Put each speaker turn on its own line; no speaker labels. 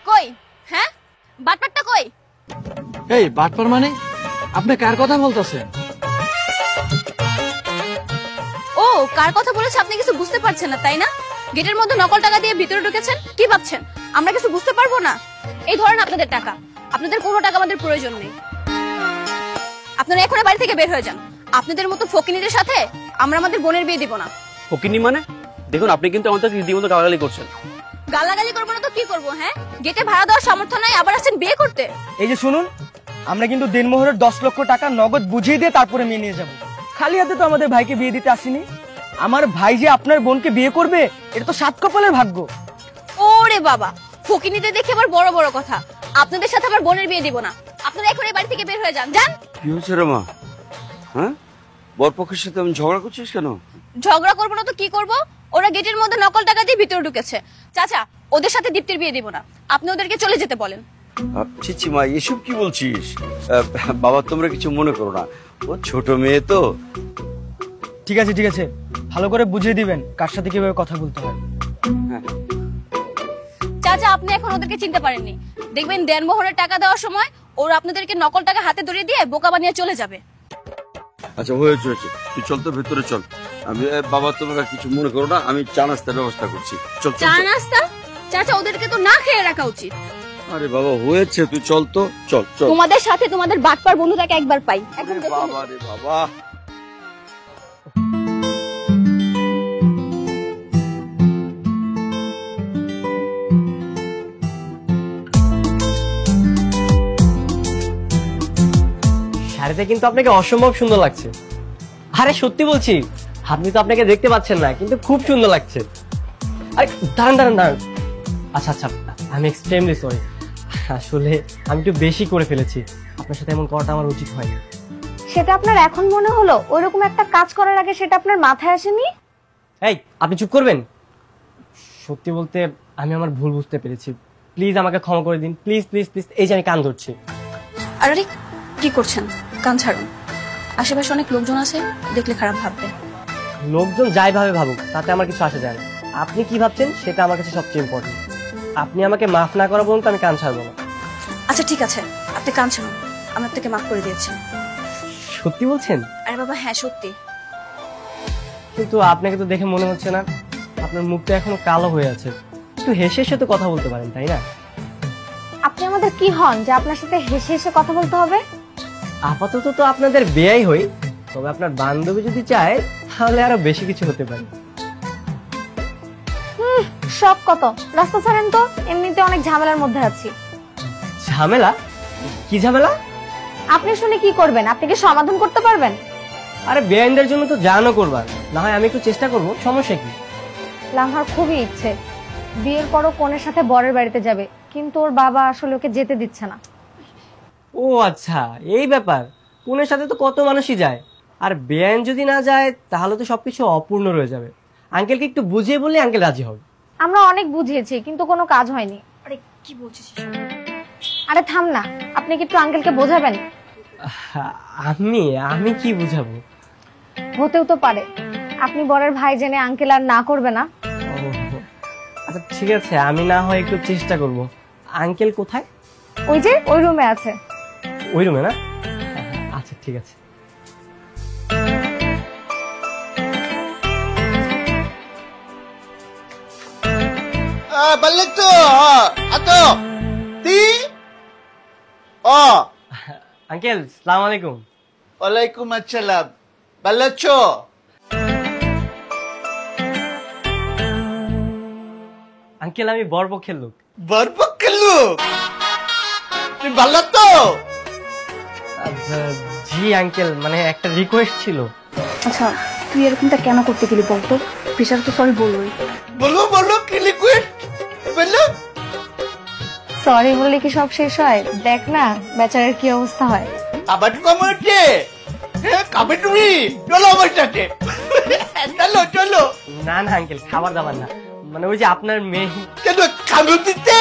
কই? হ্যাঁ, বাটপারটা কই?
এই বাটপার মানে আপনি কার কথা বলতেছেন?
ও, কার কথা বলেছে আপনি কিছু বুঝতে পারছেন না তাই না? গেটের মধ্যে নকল টাকা দিয়ে ভিতরে ঢুকেছেন, কি ভাবছেন আমরা কিছু বুঝতে পারবো না? এই ধরেন আপনাদের টাকা, আপনাদের কোনো টাকা আমাদের প্রয়োজন নেই। আপনারা এখন বাড়ি থেকে বের হয়ে যান। আপনাদের মতো ফকিনীদের সাথে আমরা আমাদের বোনের বিয়ে দিব না।
ফকিনি মানে? দেখুন আপনি কিন্তু আমাদের রীতিমতো গালাগালি করছেন।
গালাগালি করবো না তো কি করবো? হ্যাঁ, গেটে ভাড়া দেওয়ার সামর্থ্য নাই, আবার আসছেন বিয়ে করতে।
এই যে শুনুন, আমরা কিন্তু দিনমোহরের 10 লক্ষ টাকা নগদ বুঝিয়ে দিয়ে তারপরে মেনে নিয়ে যাব। খালি হাতে তো আমাদের ভাইকে বিয়ে দিতে আসিনি। আমার ভাই যে আপনার বোনকে বিয়ে করবে, এটা তো 7 কপালের ভাগ্য।
ওরে বাবা, ফকিনীদের দেখে আবার বড় বড় কথা। আপনাদের সাথে আমার বোনের বিয়ে দিব না। আপনারা এখন এই বাড়ি থেকে বের হয়ে যান। যান।
কি হয়েছে রে মা? হ্যাঁ, বরপক্ষের সাথে আমি ঝগড়া করছিস কেন?
ঝগড়া করবো না তো কি করব? ওরা গেটের মধ্যে নকল টাকা দিয়ে ভিতরে ঢুকেছে। চাচা, ওদের সাথে দীপ্তির বিয়ে দিব না। আপনি ওদেরকে চলে যেতে বলেন।
চিচি মা, এসব কি বলছিস? বাবা তোমরা কিছু মনে করো না, ও ছোট মেয়ে তো।
ঠিক আছে ঠিক আছে, ভালো করে বুঝিয়ে দিবেন কার সাথে কিভাবে কথা বলতে হয়।
চাচা, আপনি এখন ওদেরকে চিনতে পারেননি। দেখবেন দেনমোহরের টাকা দেওয়ার সময় ওরা আপনাদেরকে নকল টাকা হাতে ধরিয়ে দিয়ে বোকা বানিয়ে চলে যাবে।
আচ্ছা হয়েছে হয়েছে, তুই চল তো ভেতরে চল। আমি বাবা তোমরা কিছু মনে করো না, আমি চা নাস্তার ব্যবস্থা করছি। চল
চা নাস্তা? চাচা, ওদেরকে তো না খেয়ে রাখা উচিত।
আরে বাবা হয়েছে, তুই চল তো, চল চল।
তোমাদের সাথে তোমাদের বাটপার বন্ধুটাকে একবার পাই। এখন
বাবা রে বাবা।
শাড়িতে কিন্তু আপনাকে অসম্ভব সুন্দর লাগছে। আরে সত্যি বলছি, আপনি তো আপনাকে দেখতে পাচ্ছেন না, কিন্তু খুব সুন্দর লাগছে। আরে দাঁড়ান দাঁড়ান দাঁড়ান। আচ্ছা আচ্ছা, আমি এক্সট্রিমলি সরি। আসলে আমি একটু বেশি করে ফেলেছি, আপনার সাথে এমন করাটা আমার উচিত হয়নি।
সেটা আপনার এখন মনে হলো? ওইরকম একটা কাজ করার আগে সেটা আপনার মাথায় আসেনি?
এই আপনি চুপ করবেন। সত্যি বলতে আমি আমার ভুল বুঝতে পেরেছি, প্লিজ আমাকে ক্ষমা করে দিন, প্লিজ প্লিজ প্লিজ। এই যে আমি কান ধরছি।
আরে কি করছেন? কান ছাড়ুন। আশেপাশে অনেক লোকজন আছে, দেখলে খারাপ ভাববে।
লোকজন যাই ভাবে ভাবুক, তাতে আমার কিছু আসে যায় না। আপনি কি ভাবছেন সেটা আমার কাছে সবচেয়ে ইম্পর্টেন্ট। আপনি আমাকে মাফ না করা পর্যন্ত আমি কান ছাড়বো না।
আচ্ছা ঠিক আছে, আপনি কান ছাড়ুন, আমি আপনাকে মাফ করে দিয়েছি।
সত্যি বলছেন?
আরে বাবা হ্যাঁ সত্যি।
কিন্তু আপনাকে তো দেখে মনে হচ্ছে না, আপনার মুখটা এখনো কালো হয়ে আছে। একটু হেসে হেসে তো কথা বলতে পারেন, তাই না?
আপনি আমাদের কি হন যে আপনার সাথে হেসে হেসে কথা বলতে হবে?
আপাতত তো আপনাদের বেয়াই হই, তবে আপনার বান্ধবী যদি চায় তাহলে আরো বেশি কিছু হতে পারে।
সব কত, রাস্তা ছাড়েন তো, এমনিতে অনেক ঝামেলার মধ্যে আছি।
ঝামেলা? কি ঝামেলা?
আপনি শুনে কি করবেন? আপনি কি সমাধান করতে পারবেন?
আরে বেআইনদের জন্য তো জানও করবার, না হয় আমি একটু চেষ্টা করব, সমস্যা কি?
লামহার খুবই ইচ্ছে বিয়ের পরও কনের সাথে বরের বাড়িতে যাবে, কিন্তু ওর বাবা আসলে ওকে যেতে দিচ্ছে না।
ও আচ্ছা, এই ব্যাপার। কনের সাথে তো কত মানুষই যায়, আর বেআইন যদি না যায় তাহলে তো সবকিছু অপূর্ণ রয়ে যাবে। আঙ্কেলকে একটু বুঝিয়ে বললে আঙ্কেল রাজি হবে।
আমরা অনেক বুঝিয়েছি কিন্তু কোনো কাজ হয়নি।
আরে কি বলছিস?
আরে থাম না, আপনি কি একটু আঙ্কেলকে বোঝাবেন?
আমি কি বুঝাবো?
হতেও তো পারে আপনি বরের ভাই জেনে আঙ্কেল আর না করবে না।
আচ্ছা ঠিক আছে, আমি না হয় একটু চেষ্টা করব। আঙ্কেল কোথায়?
ওই যে ওই রুমে আছে।
ওই রুমে না? আচ্ছা ঠিক আছে।
Balletto! Atto! Ti?
আঙ্কেল সালাম আলাইকুম।
Walaikum assalam. Balletto!
আঙ্কেল আমি বরপক্ষের লোক।
বরপক্ষের লোক? তুই Balletto?
জি আঙ্কেল, মানে একটা রিকোয়েস্ট ছিল।
আচ্ছা তুই এরকমটা কেন করতে গেলি বলতো? প্রেশার তো সরি বলবই।
বলো কি লিকুইড? বলো।
সরি বললে কি সব শেষ হয়? দেখ না বেচারার কি অবস্থা হয়।
আবার কমতে কাবে তুমি চলো আমার সাথে। চলো।
না না আঙ্কেল, খাবার দাবার না, মানে ওই যে আপনার মেয়ে।
কেন খাবো দিতে?